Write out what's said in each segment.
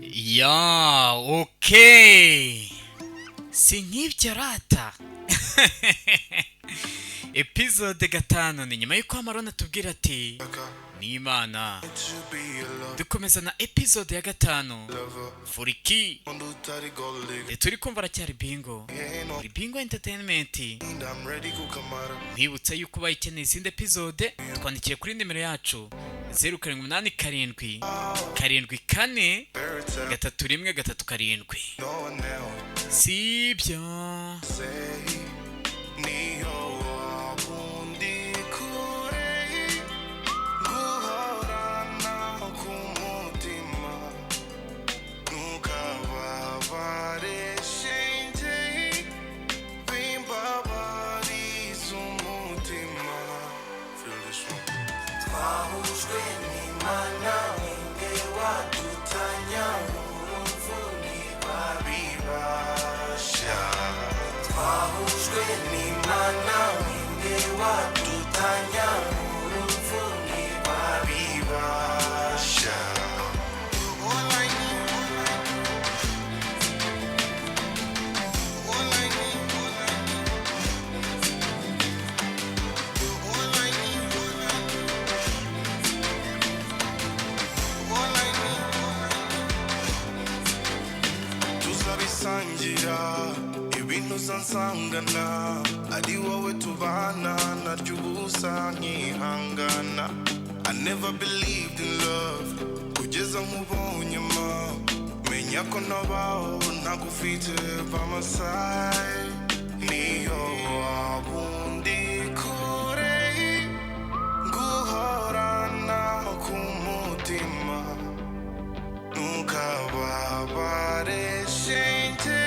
Ya, okay. Si nk'ibyo rata. Episode gatanu ni nyuma y'uko Amarona tubwira ati ni Imana. Dukomeza na episode ya gatanu. Fulki. Turi kumva aracyari bingo. Muri bingo entertainment. Mwibutsa yuko bayikeneye izindi episode twandikiye kuri nimero yacu 0787 74 3 3 Sibyo. Sangana adiwa wetu bana na jubusa nkihangana. I never believed in love kugeza nkubonye ma menya ko nabaho nagufite by my side. Niyo wabundi kure guhorana kumutima nukababare shente.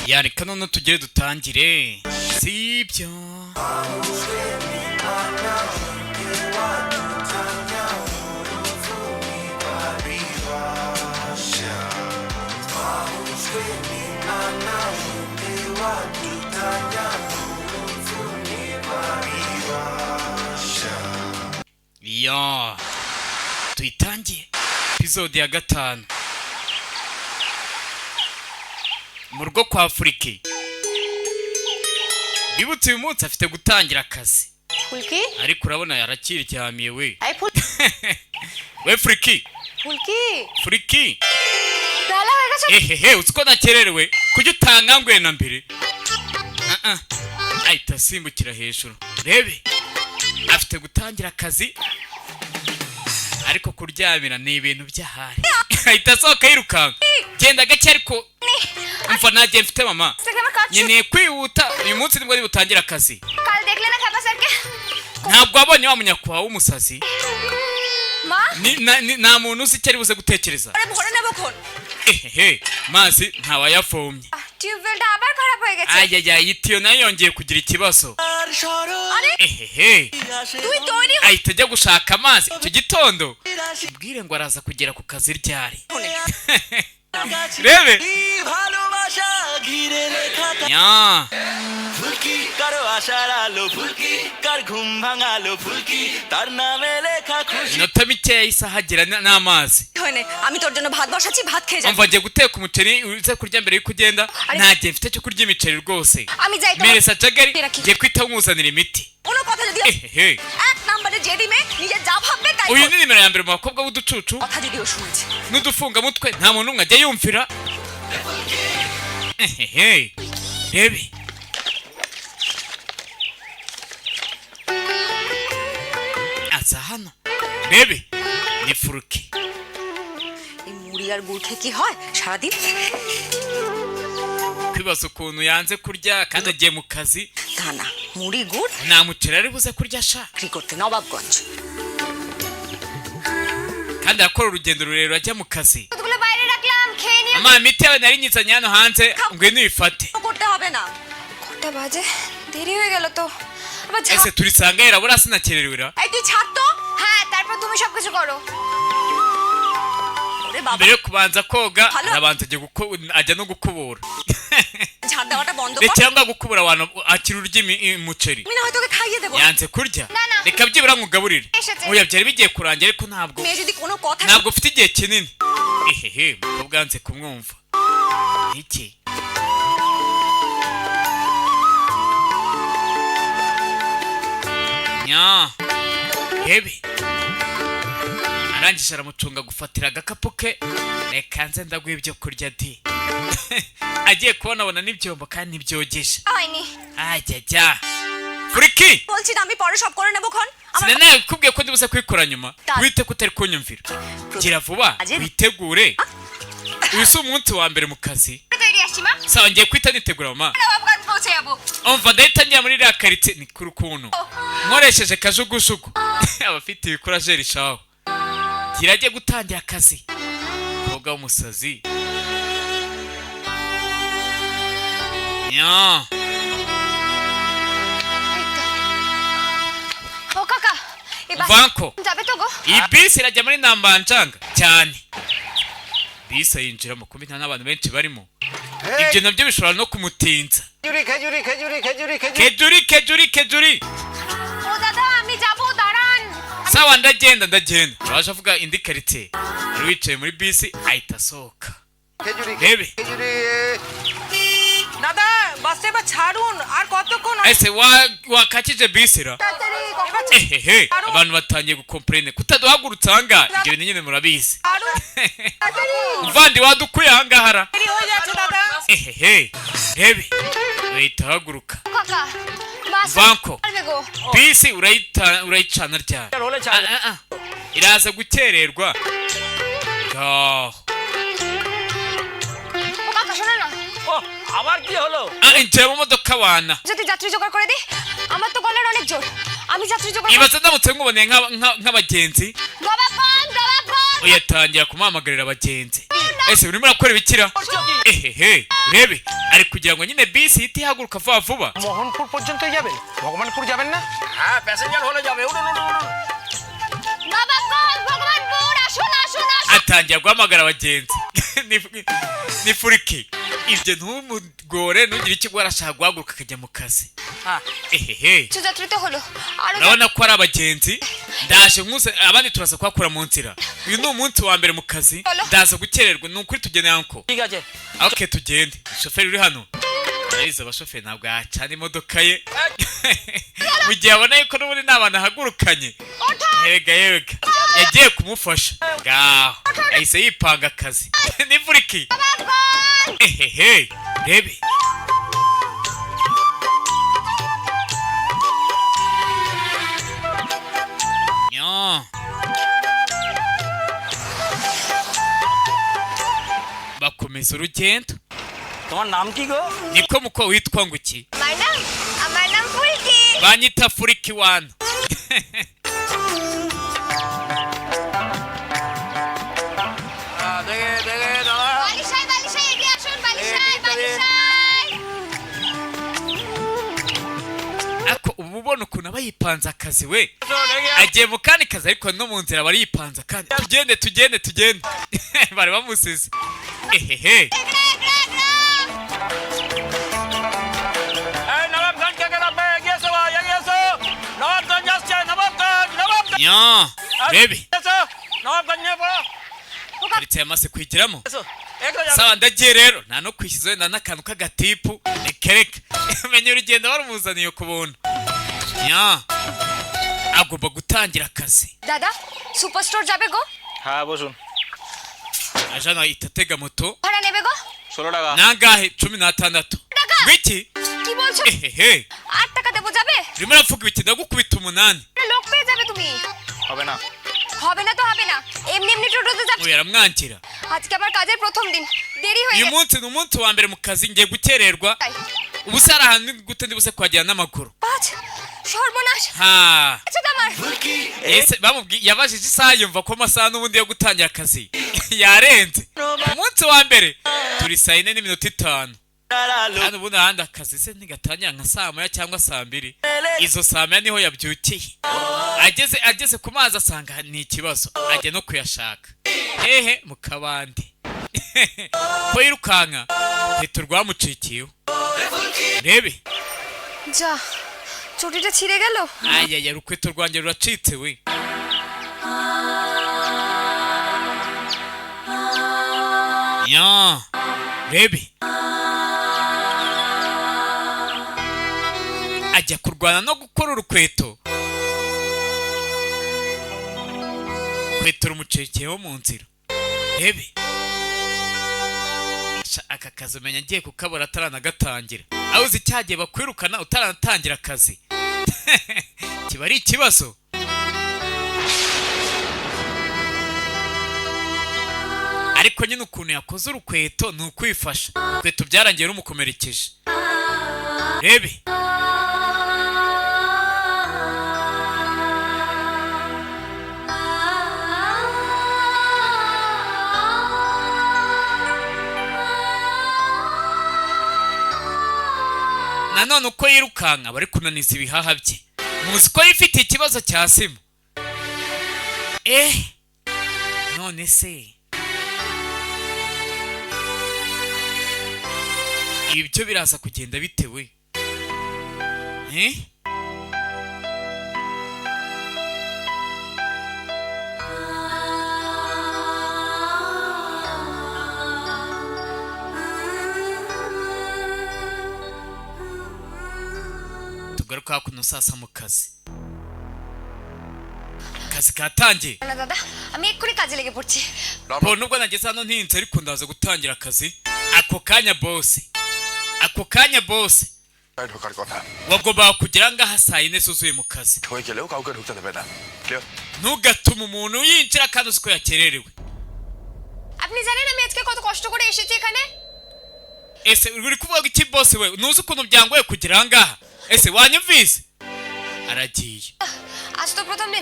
Yareka none tugere dutangire. Sibyo. Ya, tuitangiye episode ya gatanu mu rugo kwa Fulki. Bibutse uyu munsi afite gutangira akazi. Fulki? Ariko urabona yarakiri cyamiye we. Ay Fulki. We Fulki. Fulki. Fulki. Dala wega Utsko nakererewe kujya utangangwe na mbere. Ahita asimbukira hejuru. Rebe. Afite gutangira akazi. Ariko kuryamira ni ibintu byahari. Ahita asohoka yirukanka. Genda gake ariko umva nagiye mfite mama. Nyeneye kwihuta uyu munsi nibwo butangira akazi. Ntabwo wabonye wa munyakwa w'umusazi. Nta muntu uzi icyo ari buze gutekereza. Mazi ntawayafomye. Itiyo nayo yongeye kugira ikibazo. Ahita ajya gushaka amazi icyo gitondo. Ubwire ngo araza kugera ku kazi ryari. Rebe. Ya. Inota mikeya isa hagera n'amazi. আমি তোর জন্য ভাত বসাচ্ছি ভাত খেয়ে যা। Umva ngiye guteka umuceri uze kurya mbere yuko ugenda. Ntagiye mfite cyo kurya imiceri rwose. আমি যাই তো। Meresa Jagari ngiye kwita nkuzanira imiti. কোনো কথা যদি এক নম্বরে জেডি মে নিজে যা ভাববে তাই। Uyu ni nimero ya mbere mu bakobwa b'uducucu. কথা যদি ও শুনছে। N'udufunga mutwe nta muntu umwe ajya yumvira. Rebe. Aza hano. Rebe. Ni Fulki. এই মুড়ি আর গুড় খেয়ে কি হয় সারা দিন? Kwibaza ukuntu yanze kurya kandi agiye mu kazi. তা না মুড়ি গুড় Nta muceri ari buze kurya sha. কি করতে Nawabganj. Kandi akora urugendo rurerure ajya mu kazi. দুগুলো বাইরে রাখলাম খেয়ে নিয়ে। Ama imiti yawe nari nyizanye hano hanze ngwino uyifate. করতে হবে না। কটা বাজে দেরি হয়ে গেল তো। ese turisanga yarabura sinakererera এই তুই ছাড় তো হ্যাঁ তারপর তুমি সবকিছু করো ওরে বাবা mbere yo kubanza koga Halo? arabanza ajya no gukubura ঝাড় দেওয়াটা বন্ধ ne কর cyangwa gukubura abantu akira urya umuceri আমি না হয় তোকে খাইয়ে দেবো yanze kurya Na, na. reka byibura nkugaburire Eshetse. oya byari bigiye kurangira ariko মেয়ে যদি কোনো কথা ntabwo ufite igihe kinini ehehe umukobwa yanze kumwumva iki nya hebe arangije aramucunga gufatira agakapu ke reka nze ndaguha ibyo kurya di agiye kubonabona n'ibyombo kandi ntibyogesha হয়নি ajya Fulki বলছি না আমি পরে সব করে নেব খন আমার sinanaye kubwiye ko ndibuze kubikora nyuma Ta- wite ko utari kunyumvira gira vuba Aje- witegure uyu si umunsi wa mbere mu kazi তৈরি আসছি মা sawa ngiye kwita nitegura mama না বাবা কাজ পৌঁছে যাবো umva ndahita njya muri iriya karitsiye ni kuri ukuntu nkoresheje kajugujugu abafite ibikorajeri shaho gira ajye gutangira akazi umukobwa w'umusazi nya ও কাকা এবার vanko যাবে তো গো iyi bisi irajya muri nambanjanga cyane bisi ayinjiramo kuko nta n'abantu benshi barimo ibyo nabyo bishobora no kumutinza kejuri ও দাদা আমি যাব দাঁড়ান sawa ndagenda uraje avuga indi karitsiye wari wicaye muri bisi ahita asohoka rebe দাদা বাসে বা ছাড়ুন আর কতক্ষণ ese wakakije bisi ra তাড়াতাড়ি ehehe abantu batangiye gukomprene kutaduhagurutsa ahangaha ibyo bintu nyine murabizi ছাড়ুন muvandi wadukuye ahangaha ra দেরি হয়ে যাচ্ছে দাদা ehehe rebe urahita uhaguruka কাকা বাস vanko পারবে গো bisi urayicana ryari হলে ছাড় iraza gukererwa ngaho ও কাকা শোনো না ও আবার কি হলো injira mu modoka wana যদি যাত্রী জোগাড় করে দিই আমার তো গলার অনেক জোর আমি যাত্রী জোগাড় ibaza ndamutse nkuboneye nk'abagenzi বাবা কোন uyatangira kumuhamagarira abagenzi ese urimo urakora ibikira ehehe urebe ari kugira ngo nyine bisi ihite ihaguruka vuba vuba Mohanpur পর্যন্তই যাবে ভগবানপুর যাবেন না হ্যাঁ প্যাসেঞ্জার হলে যাবে উঠুন বাবা কোন ভগবানপুর আসুন আসুন আসুন atangira guhamagara abagenzi ni Fulki ibyo ntumugore ntugire icyo arashaka guhaguruka akajya mu kazi ehehe যাত্রীতে হলো আর urabona ko ari abagenzi ndaje nkuse abandi turaza kuhakura mu nzira uyu ni umunsi wa mbere mu kazi ndaza gukererwa ni ukuri tugende yanko ঠিক আছে okay tugende shoferi uri hano ariza abashoferi ntabwo yacana imodoka ye mu gihe abona yuko n'ubundi nta bantu ahagurukanye yega yagiye kumufasha ngaho yahise yipanga akazi ni Fulki ehehe rebe nya bakomeza urugendo তোমার নাম কি গো niko muko witwa ngo iki আমার নাম ফুলকি banyita Fulki wana দেখে দেখে দাদা বালিশাই এগিয়ে আসুন Balisai ariko ubu ubona ukuntu aba yipanze akazi we agiye mu kandi kazi ariko no mu nzira bari yipanze kandi tugende bari bamusize ehehe এই নবাবগঞ্জ থেকে নামবে এগিয়ে এসো নবাবগঞ্জ আসছে নবাবগঞ্জ nya rebe এসো নবাবগঞ্জ নিয়ে পড়ো karitsiye yamaze kwigiramo এসো একটু যাবে sawa ndagiye rero nta no kwishyuza wenda n'akantu k'agatipu reka menya urugendo barumuzaniye ku buntu nya agomba gutangira akazi দাদা সুপার স্টোর যাবে গো হ্যাঁ বসুন ajana ahita atega moto ভাড়া নেবে গো 16 টাকা nangahe 16 টাকা wiki কি বলছো ehehe 8 টাকা দেবো যাবে urimo uravuga ibiki ndagukubita 8 লোক পেয়ে যাবে তুমি হবে না হবে না তো হবে na এমনি এমনি টোটোতে যাচ্ছি uyu aramwangira আজকে আবার কাজের প্রথম দিন দেরি হয়ে uyu গেছে munsi ni umunsi wa mbere mu kazi ngiye gukererwa তাই ubu se ari ahantu gute ndibuze kuhagera n'amaguru পাঁচ সর্বনাশ ha আচ্ছা আমার ese yabajije isaha yumva ko amasaha n'ubundi yo gutangira akazi yarenze umunsi wa mbere turi saa 4:05 kandi ubundi ahandi akazi se ntigatangira nka saa moya cyangwa saa mbiri. Izo saa moya niho yabyukiye. Ageze ku mazi asanga ni ikibazo, ajya no kuyashaka hehe mu kabande. Ko yirukanka rito rwamucikiyeho. Rebe যা চটিটা ছিঁড়ে গেল। ayaya rukweto rwanjye ruracitse we. Ya Rebe ajya kurwana no gukora urukweto. Urukweto rumucekeyeho mu nzira. Rebe aka kazi umenya ngiye kukabura ataranagatangira. Aho uzi cyagiye bakwirukana utaranatangira akazi. Kiba ari ikibazo. Ariko nyine ukuntu yakoze urukweto ni ukwifasha. Urukweto byarangiye rumukomerekeje. Rebe nanone uko yirukanka bari kunaniza ibihaha bye. Muzi ko yifitiye ikibazo cya sima. None se ibyo biraza kugenda bitewe. tugaruka kuno sasa mu kazi. Akazi katangiye. না দাদা আমি এক্ষুনি কাজে লেগে পড়ছি। Nubwo nageze hano ntinze ariko ndaza gutangira akazi. Ako kanya boss ঢোকার কথা wagomba kugira ngaha saa 4 zuzuye mu kazi. হয়ে গেলেও কাউকে ঢুকতে দেবে না। Clear? Ntugatume umuntu yinjira kandi uzi ko yakererewe. আপনি জানেন আমি আজকে কত কষ্ট করে এসেছি এখানে? Ese uri kuvuga iki boss we? Nuzi ukuntu byangoye kugira ngaha? Ese wanyumvise? Aragiye. আজ তো প্রথম দিন।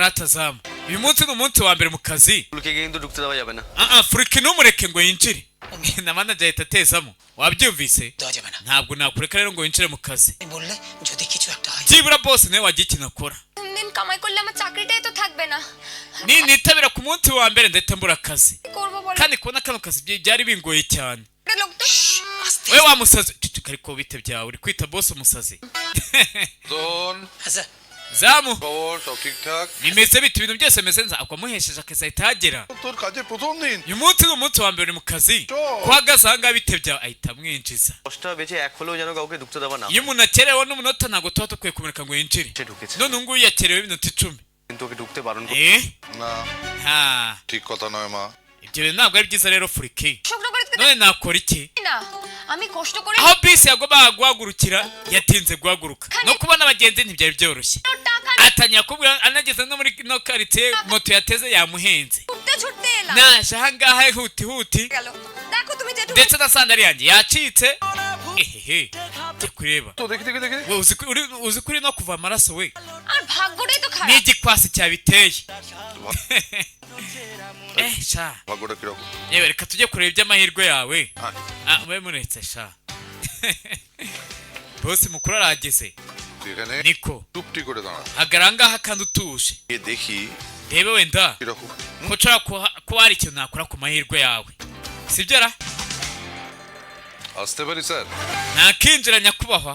Rata zamu. Uyu munsi ni umunsi wa mbere mu kazi. ফুলকে কিন্তু ঢুকতে দেওয়া যাবে না। Fulki numureke ngo yinjire. Na manager ahita atezamo. Wabyumvise? Ntabwo nakureka rero ngo yinjire mu kazi. বললে যদি কিছু একটা হয় Byibura boss nawe wagiye ikintu akora. দিন কামাই করলে আমার চাকরিটাই তো থাকবে না। Nitabira ku munsi wa mbere ndetse mbura akazi. করব বল। Kandi kubona kano kazi byari bingoye cyane. লোক তো We wa musazi ariko bite byawe uri kwita boss umusazi. Zone আচ্ছা Zamu খবর সব ঠিকঠাক? bimeze bite ibintu byose meze nza akwamuhesheje akazi ahita agera. তোর কাজের প্রথম দিন। Uyu munsi ni umunsi wa mbere mu kazi. Kuhagaze ahangaha bite byawe ahita amwinjiza. 10টা বেজে এক হলেও যেন কাউকে ঢুকতে দেওয়া না। Iyo umuntu akerewe n'umunota ntabwo tuba dukwiye kumureka ngo yinjire. সে ঢুকেছে None ubu nguyu yakerewe iminota 10. কিন্তু ওকে ঢুকতে বারণ করে। না Ha ঠিক কথা নয় মা। ibyo bintu ntabwo ari byiza rero Fulki. শুকনো করে None nakora iki? না আমি কষ্ট করে Aho bisi yagombaga guhagurukira yatinze guhaguruka. No kubona abagenzi ntibyari byoroshye. টাকা Atanya kubwira anageze no muri no quartier moto yateze yamuhenze. ছুটতে ছুটতে এলাম। Naje ahangaha huti গেল দেখো তুমি যেটুকু ndetse na sandali yanjye yacitse. Ehehe jya kureba. তো দেখি দেখি দেখি। We uzi kuri no kuva amaraso we. আর ভাগ্যটাই তো খারাপ। N'igikwasi cyabiteye. Sha ভাগ্যটা কিরকম? yewe reka tujye kureba iby'amahirwe yawe. হ্যাঁ We muretse sha. Boss mukuru arageze. এখানে Niko টুপটি করে দাঁড়া। hagarangaha kandi utuje. এ দেখি Rebe wenda কিরকম। ko nshobora kuba hari ikintu nakora ku mahirwe yawe. Sibyo ra? আসতে পারি sir? Nakinjira nyakubahwa.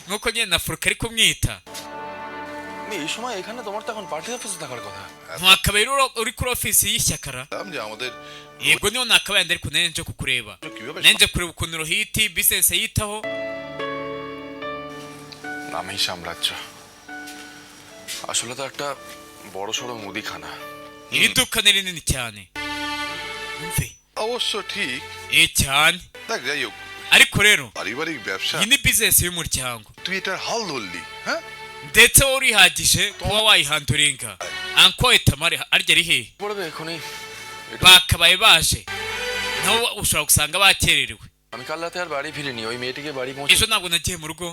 Nkuko nyine na Fulki ari kumwita. এই সময় এখানে তোমার তো এখন পার্টি অফিসে থাকার কথা। Ntwakabaye uri kuri ofisi y'ishyakara. দাম যে আমাদের Yego niho nakabaye ndari kunene nje kukureba. Nje kureba ukuntu rohiti business yitaho. নামেই সাম্রাজ্য, আসলে তো একটা বড় সড়ো মুদিখানা। Iri duka ni rinini cyane. Umve. অবশ্য ঠিক। Cyane. দেখ যাই হোক Ariko rero পারিবারিক ব্যবসা iyi ni business y'umuryango. তুই এটার হাল ধরলি হ্যাঁ? Ndetse wowe urihagije kuba wayihanduringa. Anko etamare arya ari hehe? পড়বে এখনই। Bakabaye baje. Naho ushobora gusanga bakererewe. আমি কাল রাতে আর বাড়ি ফিরিনি, ওই মেয়েটিকে বাড়ি পৌঁছে। Ejo ntabwo nagiye mu rugo.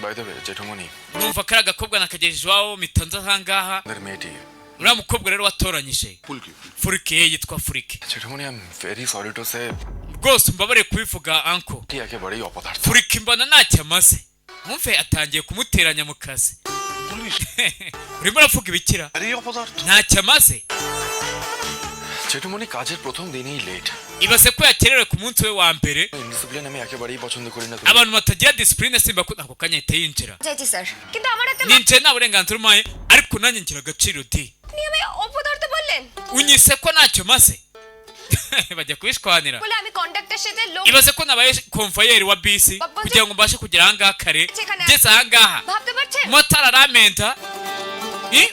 বাইরে জেঠুমনি Numva kari agakobwa nakagejeje iwabo mitanze ahangaha. ওদের মেয়েটি uriya mukobwa rero watoranyije Fulki. Fulki yitwa Fulki জেঠুমনি I am very sorry to say rwose mbabare kubivuga anko এটি একেবারেই অপদার্থ Fulki mbona ntacyo amaze mwumve atangiye kumuteranya mu kazi urimo uravuga ibikira আরে অপদার্থ ntacyo amaze জেঠুমনি কাজের প্রথম দিনই late ibaze ko yakererewe ku munsi we wa mbere indiscipline আমি একেবারেই পছন্দ করি না abantu batagira discipline simba ko ako kanya ahita yinjira চাইছি স্যার কিন্তু আমার একটা ninjiye nta burenganzira umpaye ariko nanjye ngira agaciro di আপনি আমায় অপদার্থ বললেন unyise ko ntacyo maze bajya kubishwanira বলে আমি কন্ট্রাক্টরের সাথে লোক ibaze ko nabaye konvayeri wa bisi kugira ngo mbashe kugera ahangaha kare ngeze ahangaha ভাবতে পারছেন motari aramenta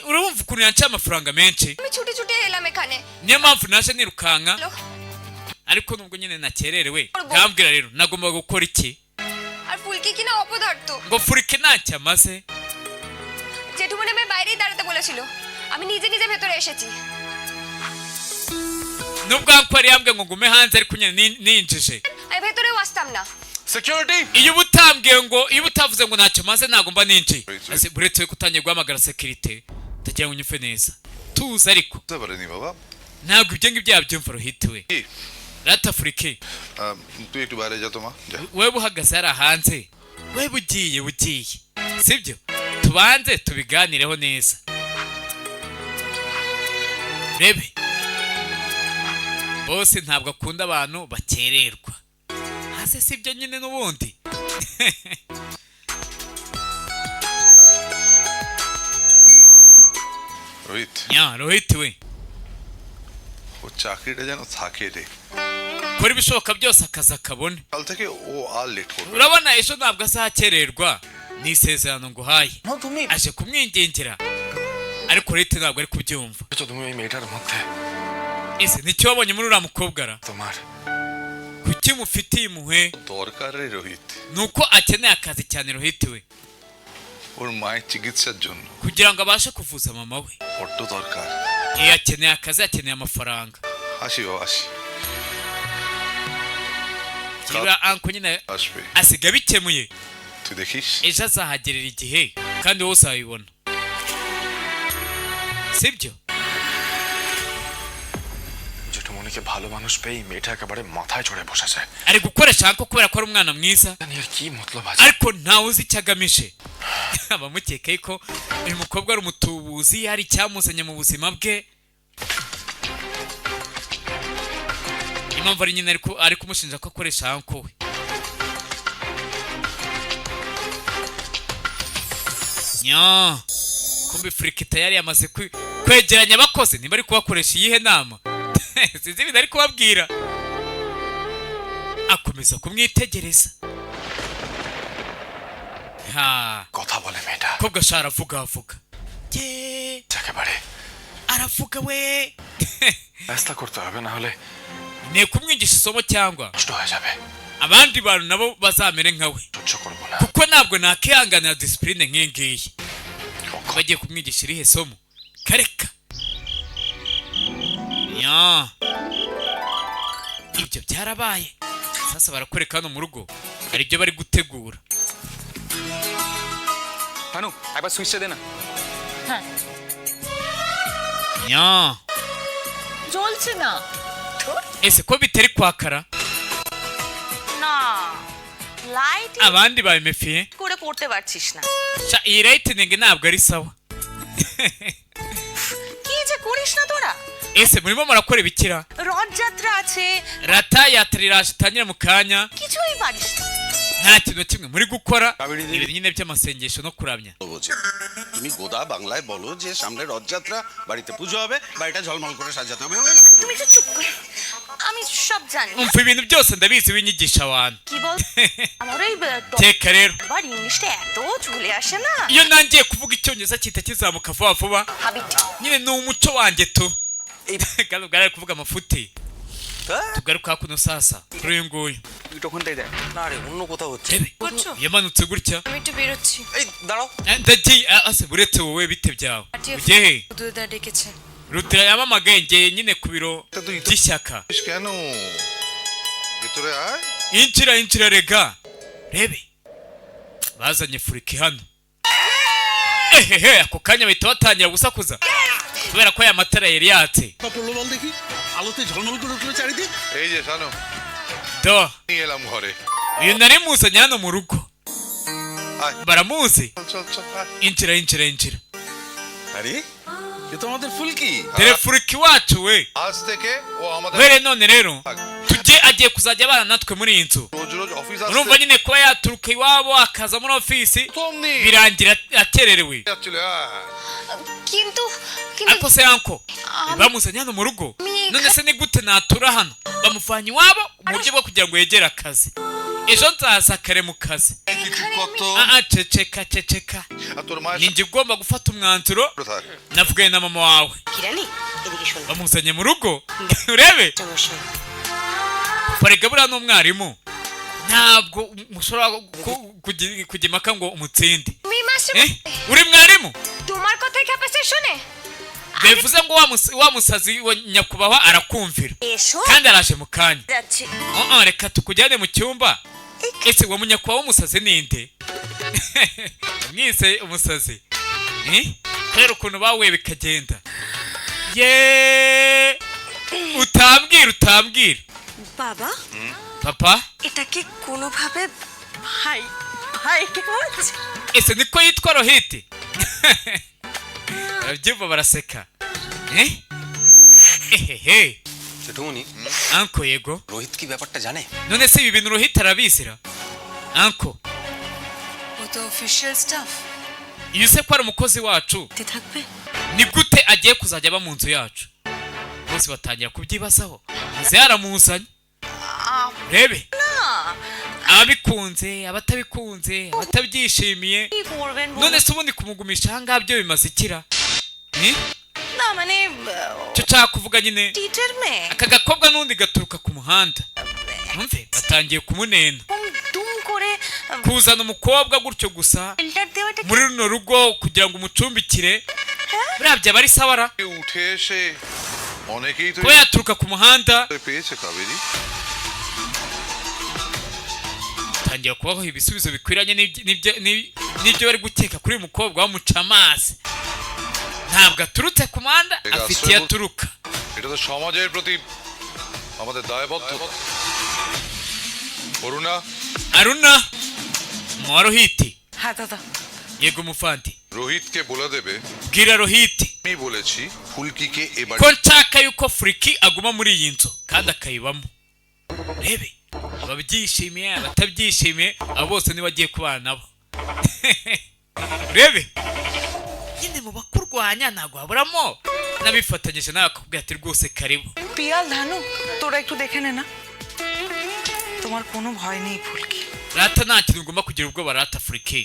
urumva ukuntu yanciye amafaranga menshi আমি ছুটে ছুটে এলাম এখানে niyo mpamvu naje nirukanka লো, ariko nubwo nyine nakererewe ngambwira rero nagomba gukora iki আর ফুলকি কিনা অপদার্থ ngo Fulki ntacyo amaze জেঠুমনি আমায় বাইরেই দাঁড়াতে বলেছিল আমি নিজে নিজে ভেতরে এসেছি nubwo ankora yambwiye ngo ngume hanze ariko nyine ninjije আমি ভেতরেও আসতাম না security iyo uba utambwiye ngo iyo uba utavuze ngo ntacyo maze ntabwo mba ninjiye ese buretse we kutangiye guhamagara sekirite utagira ngo unyumve neza tuzi ariko বুঝতে পারিনি বাবা ntabwo ibyo ngibyo yabyumva ruhitiwe কি rata Fulki তুই একটু বাইরে যা তো মা যা wewe uhagaze hariya hanze wewe ugiye sibyo tubanze tubiganireho neza rebe bose ntabwo akunda abantu bakererwa hasi sibyo nyine n'ubundi Rohit nya ruhitiwe ও চাকরিটা যেন থাকে রে kora ibishoboka byose akazi akabone কাল থেকে ও আর লেট করবে urabona ejo ntabwo azakererwa ni isezerano nguhaye না তুমি aje kumwingingira ariko leta ntabwo ari kubyumva তুমি এই মেয়েটার মধ্যে ese nicyo wabonye muri uriya mukobwa ra তোমার kuki mufitiye impuhwe দরকার রে Rohit nuko akeneye akazi cyane ruhitiwe ওর মায়ের চিকিৎসার জন্য kugira ngo abashe kuvuza mama we বড্ড দরকার iyo akeneye akazi akeneye amafaranga আসি বাবা আসি kiba anko nyine আসবে asiga bikemuye তুই দেখিস ejo azahagerera igihe kandi wowe uzabibona sibyo জেঠুমনিকে ভালো মানুষ পেয়ে মেয়েটা একেবারে মাথায় চড়ে বসেছে ari gukoresha anko kubera ko ari umwana mwiza জানি আর কি মতলব আছে ariko ntawe uzi icyo agamije abamukekaye ko uyu mukobwa ari umutubuzi hari icyamuzanye mu buzima bwe impamvu ari nyine ari kumushinja ko akoresha anko we nya kumbe Fulki tayari yamaze kwegeranya abakozi niba ari kubakoresha iyihe nama sinzi ibintu ari kubabwira akomeza kumwitegereza কথা বলে মেয়েটা kobwa sha aravuga একেবারে aravuga we ব্যস্ত করতে হবে না হলে ni kumwigisha isomo cyangwa নষ্ট হয়ে যাবে abandi bantu nabo bazamere nka we সহ্য করবো না kuko ntabwo nakihanganira disipurine nk'iyi ngiyi bagiye kumwigisha irihe somo kareka nya ibyo byarabaye sasa barakwereka hano mu rugo hari ibyo bari gutegura Bhanu একবার সুইচটা দে না nya জ্বলছে না ese ko bitari kwakara না light abandi babimefiye করে করতে পারছিস না sha iyi rayitingi ntabwo ari sawa কি যে করিস না তোরা ese murimo murakora ibikira Rathyatra আছে rata yatariraje itangira mu kanya কিছুই পারিস না nta kintu kimwe muri gukora ibintu nyine by'amasengesho no kuramya তুমি গোদা বাংলায় বলো যে সামনে রথযাত্রা বাড়িতে পুজো হবে বাড়িটা ঝলমল করে সাজাতে হবে হয়ে গেল। তুমি তো চুপ করে আমি সব জানি umva ibintu byose ndabizi winyigisha abantu কি বল আমার এই teka rero বার ইংলিশটা এত চলে আসে না iyo nangiye kuvuga icyongereza cyita kizamuka vuba vuba হাবিটি nyine ni umuco wanjye tu garagara kuvuga amafuti tugaruka kuno sasa kuri uyu nguyu একটু ওখানটাই দেখ না রে অন্য কোথাও হচ্ছে rebe yamanutse gutya আমি একটু বেরোচ্ছি এই দাঁড়াও ndagiye ase buretse wowe bite byawe ugiye he দুধা ডেকেছে rutira yamamagaye ngeye nyine ku biro by'ishyaka কেন ভিতরে আয় injira rega rebe bazanye Fulki hano ehehe ako kanya bahita batangira gusakuza kubera ko aya matara yari yatse পড়লো বল দেখি আলোতে ঝলমল করে উঠলো চারিদিক এই যে শানু do নিয়ে এলাম ঘরে uyu nari muzanye hano mu rugo আয় baramuzi চল চল আয়। injira আরে এ তো আমাদের ফুলকি dore Fulki wacu we আজ থেকে ও আমাদের uhere none rero tujye agiye kuzajya abana natwe muri iyi nzu রোজ রোজ অফিস urumva আসতে nyine kuba yaturuka iwabo akaza muri ofisi তোমনি birangira akererewe যাচ্ছিল কিন্তু ariko se yanko bamuzanye hano mu rugo none se ni gute natura hano bamuvanye iwabo mu buryo bwo kugira ngo yegere akazi ejo nzaza kare mu kazi কত ceceka আর তোর মায়ের ninjye ugomba gufata umwanzuro কোথায় navuganye na mama wawe কিরানি এদিকে শোনো bamuzanye mu rugo urebe সমস্যা farega buriya n'umwarimu ntabwo mushobora kujya impaka ngo umutsinde uri mwarimu তোমার কথাই খেপেছে শুনে bivuze ngo wa musazi wa nyakubahwa arakumvira এসো kandi araje mu kanya যাচ্ছি reka tukujyane mu cyumba ese wa munyakubahwa w'umusazi ninde mwise umusazi kubera ukuntu bahuye bikagenda ye utambwira বাবা papa এটা কি কোনোভাবে ভাই ভাই কে বলছে ese niko yitwa rohiti abyumva baraseka ehehe ছোটমণি anko yego রোহিত কি ব্যাপারটা জানে none se ibi bintu rohiti arabizira anko ও তো official staff iyo se ko ari umukozi wacu তে থাকবে ni gute agiye kuzajya aba mu nzu yacu bose batangira kubyibazaho nze yaramuzanye rebe ababikunze abatabikunze abatabyishimiye কি করবেন none se ubundi kumugumisha ahangaha byo bimaze ikira না মানে cyo nshaka kuvuga nyine teacher মেয়ে aka gakobwa n'undi gaturuka ku muhanda numve batangiye kumunena দুম করে kuzana umukobwa gutyo gusa filter দেওয়াটা muri runo rugo kugira ngo umucumbikire buriya byaba ari sawara উঠে এসে অনেকেই তো kuba yaturuka ku muhanda পেয়েছে Kaveri tangira kubaho ibisubizo bikwiranye n'ibyo bari gukeka kuri uyu mukobwa bamuca amazi ntabwo aturutse ku muhanda afite iyo aturuka এটা তো সমাজের প্রতি আমাদের দায়বদ্ধতা অরুণা aruna mwa rohiti হ্যাঁ দাদা yego mufandi রোহিতকে বলে দেবে bwira rohiti আমি বলেছি ফুলকিকে এবার ko nshaka yuko Fulki aguma muri iyi nzu kandi akayibamo rebe ababyishimiye abatabyishimiye abo bose niba agiye kubana nabo rebe nyine mu bakurwanya ntabwo haburamo n'abifatanyije nawe akakubwira ati rwose karibu Piyal ধানু তোরা একটু দেখে নে না তোমার কোনো ভয় নেই ফুলকি rata nta kintu ugomba kugira ubwoba rata Fulki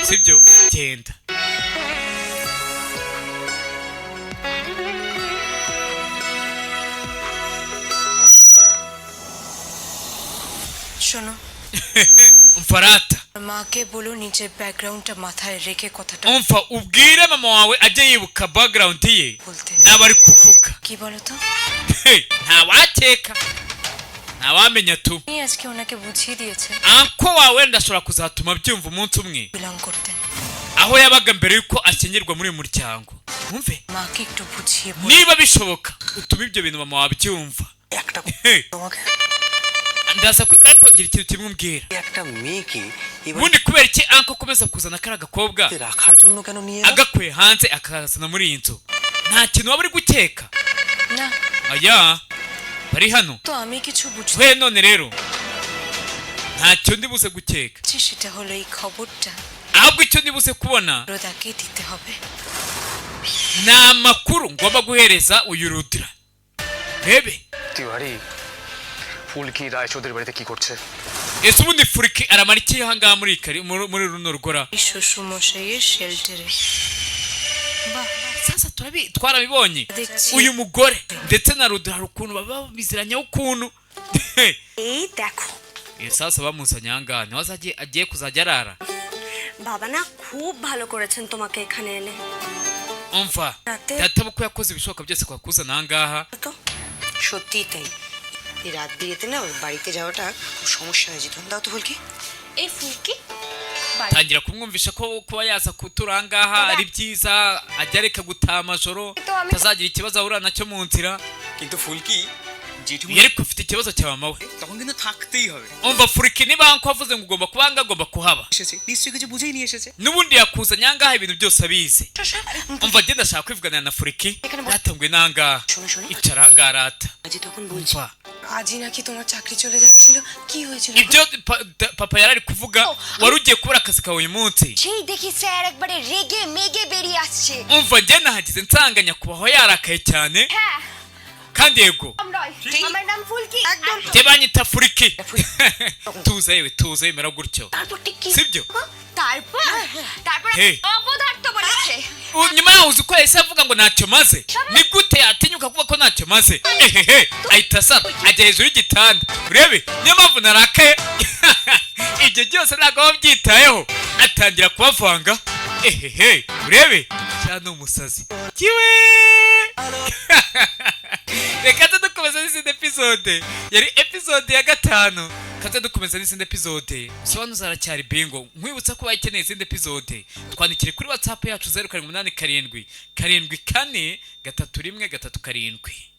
sibyo genda শোনো umva rata মাকে বলো নিচে ব্যাকগ্রাউন্ডটা মাথায় রেখে কথাটা umva ubwire mama wawe ajye yibuka background ye বলতে n'abari kuvuga কি বলো তো ntawakeka ntawamenya tu আমি আজকে ওনাকে বুঝিয়ে দিয়েছে anko wawe ndashobora kuzatuma byumva umunsi umwe belong করতেন aho yabaga mbere yuko ashyingirwa muri uyu muryango umve মাকে একটু বুঝিয়ে বলো niba bishoboka utuma ibyo bintu mama wabyumva একটা তোমাকে ndaza kwika ariko gira ikintu kimwe umbwira একটা মেয়েকে এবার ubundi kubera iki anko akomeza kuzana kariya gakobwa রাখার জন্য কেন নিয়ে agakuye hanze akazana muri iyi nzu nta kintu waba uri gukeka না aya bari hano তো আমি কিছু বুঝতে we none rero ntacyo ndibuze gukeka পারছি সেটা হলো এই খবরটা ahubwo icyo ndibuze kubona রোদাকে দিতে হবে ni amakuru ngomba guhereza uyu rudra rebe Tiwari ফুলকি রায়চৌধুরীর বাড়িতে কি করছে ese ubundi Fulki aramara iki ahangaha muri runo rugora এই শ্বশুরমশাইয়ের শেল্টারে বাহ sasa twarabibonye দেখছি uyu mugore ndetse na rudra hari ukuntu baba biziranyeho ukuntu এই দেখো sasa bamuzanye ahangaha niho agiye kuzajya arara বাবা না খুব ভালো করেছেন তোমাকে এখানে এনে umva data ko yakoze ibishoboka byose kwakuzana ahangaha তো সত্যিই তাই এই রাত বিয়েতে না ওই বাড়িতে যাওয়াটা খুব সমস্যা হয়ে যেত দাও তো ফুলকি এই ফুলকি tangira kumwumvisha ko kuba yaza kuturangaha ari byiza ajya reka gutaha amajoro tazagira ikibazo ahura nacyo mu nzira কিন্তু ফুলকি জেঠুমা yari ufite ikibazo cya mama we তখন কিন্তু থাকতেই হবে umva Fulki niba ko avuze ngo ugomba kubanga agomba kuhaba এসেছে নিশ্চয়ই কিছু বুঝেই নিয়ে এসেছে n'ubundi yakuzanye ahangaha ibintu byose abizi umva agenda ashaka kwivugana na Fulki yatanguye n'ahangaha icara ahangaha arata আজি তখন বলছি umva আজি নাকি তোমার চাকরি চলে যাচ্ছিল কি হয়েছিল ibyo papa yarari kuvuga wari ugiye kubura akazi kawe uyu munsi সেই দেখি স্যার একবারে রেগে মেগে বেরিয়ে আসছে umva njye nahagize nsanganya kubaho yarakaye cyane হ্যাঁ kandi yego আমার নাম ফুলকি একদম njye banyita Fulki tuza yewe tuza yemera gutyo তারপর ঠিক কি sibyo তারপর Hey. অপদার্থ বলেছে nyuma yaho uzi ko yahise avuga ngo ntacyo maze ni gute yatinyuka kuvuga ko ntacyo maze ehehe ahita asara ajya hejuru y'igitanda urebe niyo mpamvu narakaye ibyo byose ntabwo aba byitayeho atangira kubavanga ehehe urebe cyane ni umusazi kiwe reka nze dukomeza n'izindi episode yari episode ya 5 kaze dukomeza n'izindi episode bisobanuza aracyari bingo nkwibutsa ko bayikeneye izindi episode twandikire kuri WhatsApp yacu 0787 74 3 1 3